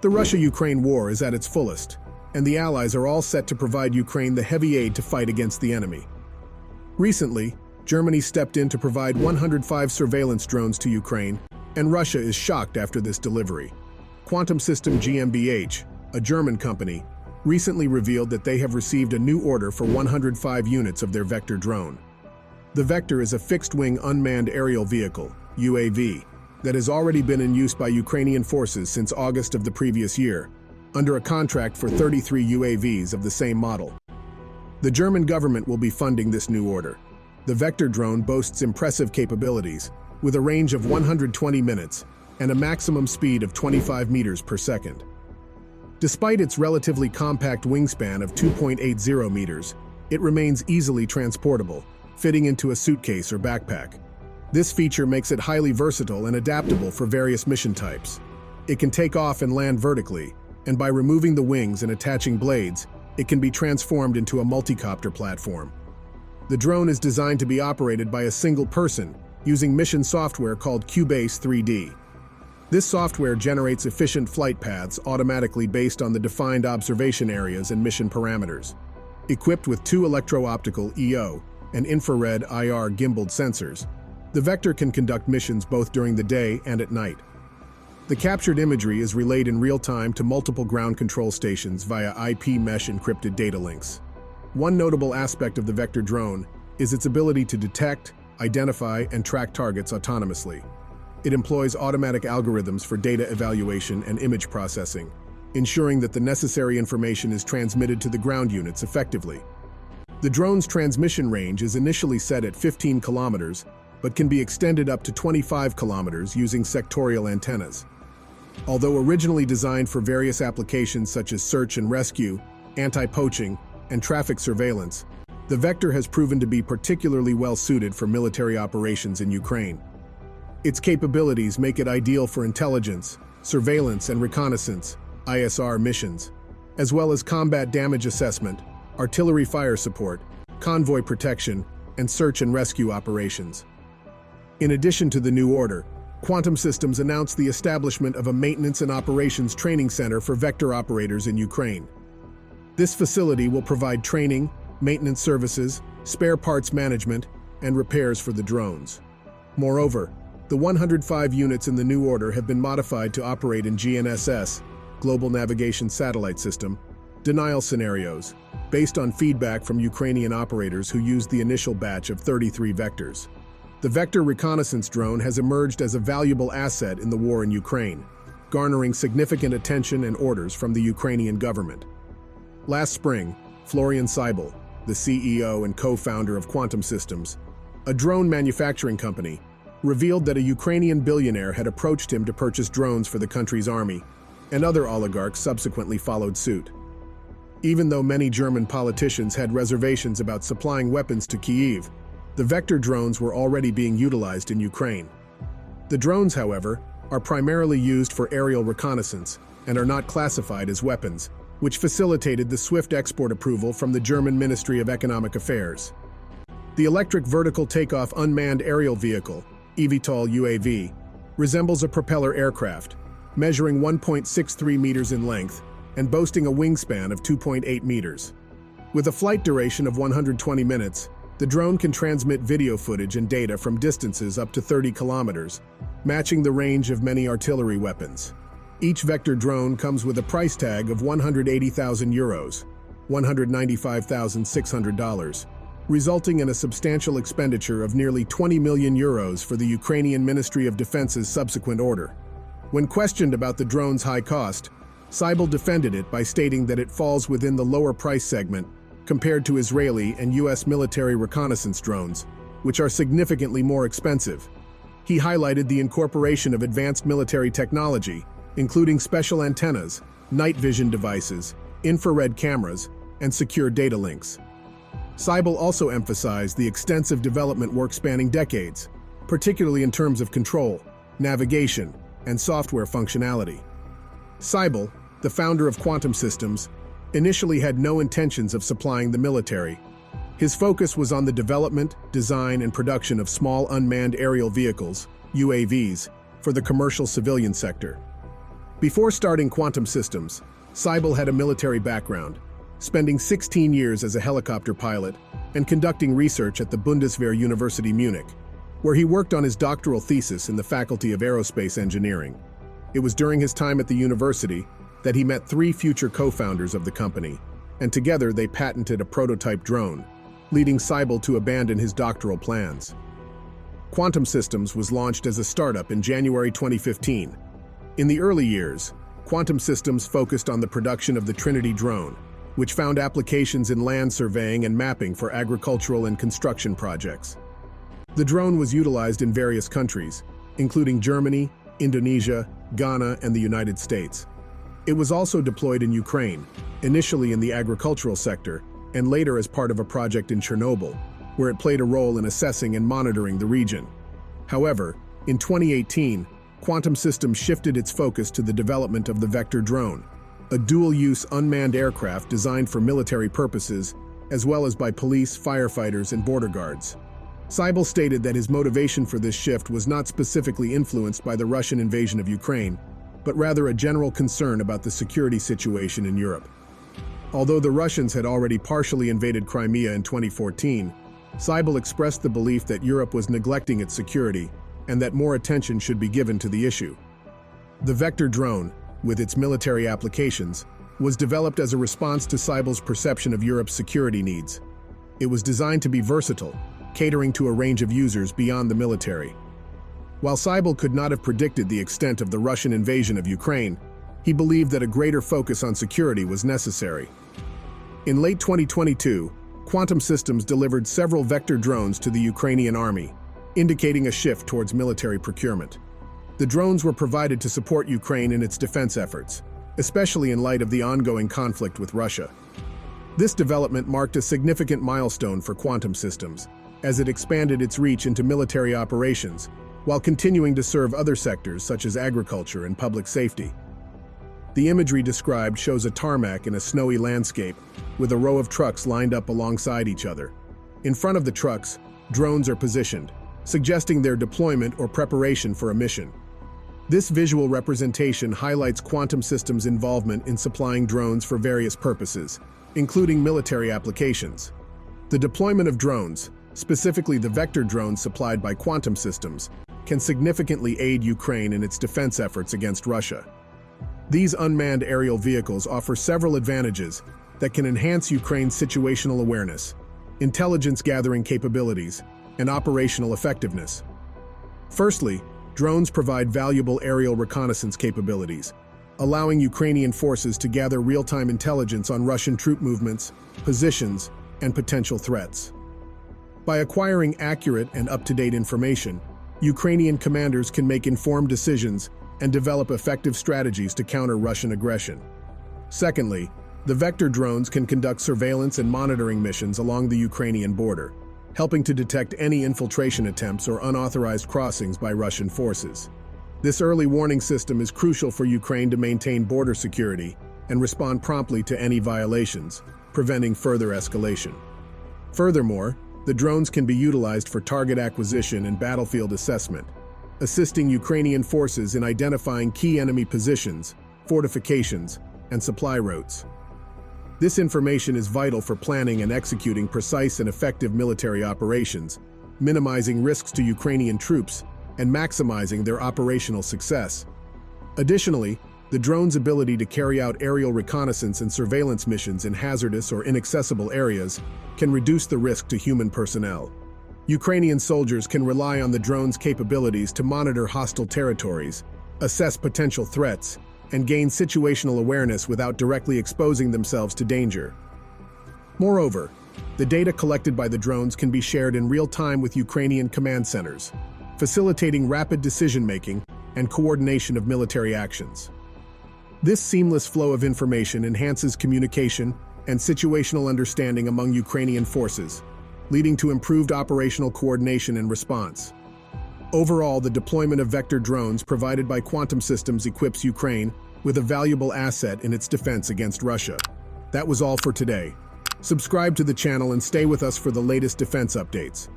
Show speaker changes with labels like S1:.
S1: The Russia-Ukraine war is at its fullest, and the Allies are all set to provide Ukraine the heavy aid to fight against the enemy. Recently, Germany stepped in to provide 105 surveillance drones to Ukraine, and Russia is shocked after this delivery. Quantum System GmbH, a German company, recently revealed that they have received a new order for 105 units of their Vector drone. The Vector is a fixed-wing unmanned aerial vehicle, UAV, that has already been in use by Ukrainian forces since August of the previous year, under a contract for 33 UAVs of the same model. The German government will be funding this new order. The Vector drone boasts impressive capabilities, with a range of 120 minutes and a maximum speed of 25 meters per second. Despite its relatively compact wingspan of 2.80 meters, it remains easily transportable, fitting into a suitcase or backpack. This feature makes it highly versatile and adaptable for various mission types. It can take off and land vertically, and by removing the wings and attaching blades, it can be transformed into a multi-copter platform. The drone is designed to be operated by a single person, using mission software called Cubase 3D. This software generates efficient flight paths automatically based on the defined observation areas and mission parameters. Equipped with 2 electro-optical EO and infrared IR gimbaled sensors, the Vector can conduct missions both during the day and at night. The captured imagery is relayed in real time to multiple ground control stations via IP mesh encrypted data links. One notable aspect of the Vector drone is its ability to detect, identify, and track targets autonomously. It employs automatic algorithms for data evaluation and image processing, ensuring that the necessary information is transmitted to the ground units effectively. The drone's transmission range is initially set at 15 kilometers, but can be extended up to 25 kilometers using sectorial antennas. Although originally designed for various applications such as search and rescue, anti-poaching, and traffic surveillance, the Vector has proven to be particularly well-suited for military operations in Ukraine. Its capabilities make it ideal for intelligence, surveillance and reconnaissance (ISR) missions, as well as combat damage assessment, artillery fire support, convoy protection, and search and rescue operations. In addition to the new order, Quantum Systems announced the establishment of a maintenance and operations training center for Vector operators in Ukraine. This facility will provide training, maintenance services, spare parts management, and repairs for the drones. Moreover, the 105 units in the new order have been modified to operate in GNSS, Global Navigation Satellite System, denial scenarios, based on feedback from Ukrainian operators who used the initial batch of 33 Vectors. The Vector reconnaissance drone has emerged as a valuable asset in the war in Ukraine, garnering significant attention and orders from the Ukrainian government. Last spring, Florian Seibel, the CEO and co-founder of Quantum Systems, a drone manufacturing company, revealed that a Ukrainian billionaire had approached him to purchase drones for the country's army, and other oligarchs subsequently followed suit. Even though many German politicians had reservations about supplying weapons to Kyiv, the Vector drones were already being utilized in Ukraine. The drones, however, are primarily used for aerial reconnaissance and are not classified as weapons, which facilitated the swift export approval from the German Ministry of Economic Affairs. The electric vertical takeoff unmanned aerial vehicle, eVTOL UAV, resembles a propeller aircraft, measuring 1.63 meters in length and boasting a wingspan of 2.8 meters. With a flight duration of 120 minutes, the drone can transmit video footage and data from distances up to 30 kilometers, matching the range of many artillery weapons. Each Vector drone comes with a price tag of €180,000, $195,600, resulting in a substantial expenditure of nearly €20 million for the Ukrainian Ministry of Defense's subsequent order. When questioned about the drone's high cost, Seibel defended it by stating that it falls within the lower price segment compared to Israeli and U.S. military reconnaissance drones, which are significantly more expensive. He highlighted the incorporation of advanced military technology, including special antennas, night vision devices, infrared cameras, and secure data links. Seibel also emphasized the extensive development work spanning decades, particularly in terms of control, navigation, and software functionality. Seibel, the founder of Quantum Systems, initially had no intentions of supplying the military. His focus was on the development, design, and production of small unmanned aerial vehicles, UAVs, for the commercial civilian sector. Before starting Quantum Systems, Seibel had a military background, spending 16 years as a helicopter pilot and conducting research at the Bundeswehr University Munich, where he worked on his doctoral thesis in the Faculty of Aerospace Engineering. It was during his time at the university that he met 3 future co-founders of the company, and together they patented a prototype drone, leading Seibel to abandon his doctoral plans. Quantum Systems was launched as a startup in January 2015. In the early years, Quantum Systems focused on the production of the Trinity drone, which found applications in land surveying and mapping for agricultural and construction projects. The drone was utilized in various countries, including Germany, Indonesia, Ghana, and the United States. It was also deployed in Ukraine, initially in the agricultural sector, and later as part of a project in Chernobyl, where it played a role in assessing and monitoring the region. However, in 2018, Quantum Systems shifted its focus to the development of the Vector drone, a dual-use unmanned aircraft designed for military purposes, as well as by police, firefighters, and border guards. Seibel stated that his motivation for this shift was not specifically influenced by the Russian invasion of Ukraine, but rather a general concern about the security situation in Europe. Although the Russians had already partially invaded Crimea in 2014, Seibel expressed the belief that Europe was neglecting its security and that more attention should be given to the issue. The Vector drone, with its military applications, was developed as a response to Seibel's perception of Europe's security needs. It was designed to be versatile, catering to a range of users beyond the military. While Seibel could not have predicted the extent of the Russian invasion of Ukraine, he believed that a greater focus on security was necessary. In late 2022, Quantum Systems delivered several Vector drones to the Ukrainian army, indicating a shift towards military procurement. The drones were provided to support Ukraine in its defense efforts, especially in light of the ongoing conflict with Russia. This development marked a significant milestone for Quantum Systems, as it expanded its reach into military operations, while continuing to serve other sectors such as agriculture and public safety. The imagery described shows a tarmac in a snowy landscape, with a row of trucks lined up alongside each other. In front of the trucks, drones are positioned, suggesting their deployment or preparation for a mission. This visual representation highlights Quantum Systems' involvement in supplying drones for various purposes, including military applications. The deployment of drones, specifically the Vector drones supplied by Quantum Systems, can significantly aid Ukraine in its defense efforts against Russia. These unmanned aerial vehicles offer several advantages that can enhance Ukraine's situational awareness, intelligence gathering capabilities, and operational effectiveness. Firstly, drones provide valuable aerial reconnaissance capabilities, allowing Ukrainian forces to gather real-time intelligence on Russian troop movements, positions, and potential threats. By acquiring accurate and up-to-date information, Ukrainian commanders can make informed decisions and develop effective strategies to counter Russian aggression. Secondly, the Vector drones can conduct surveillance and monitoring missions along the Ukrainian border, helping to detect any infiltration attempts or unauthorized crossings by Russian forces. This early warning system is crucial for Ukraine to maintain border security and respond promptly to any violations, preventing further escalation. Furthermore, the drones can be utilized for target acquisition and battlefield assessment, assisting Ukrainian forces in identifying key enemy positions, fortifications, and supply routes. This information is vital for planning and executing precise and effective military operations, minimizing risks to Ukrainian troops and maximizing their operational success. Additionally, the drone's ability to carry out aerial reconnaissance and surveillance missions in hazardous or inaccessible areas can reduce the risk to human personnel. Ukrainian soldiers can rely on the drone's capabilities to monitor hostile territories, assess potential threats, and gain situational awareness without directly exposing themselves to danger. Moreover, the data collected by the drones can be shared in real time with Ukrainian command centers, facilitating rapid decision-making and coordination of military actions. This seamless flow of information enhances communication and situational understanding among Ukrainian forces, leading to improved operational coordination and response. Overall, the deployment of Vector drones provided by Quantum Systems equips Ukraine with a valuable asset in its defense against Russia. That was all for today. Subscribe to the channel and stay with us for the latest defense updates.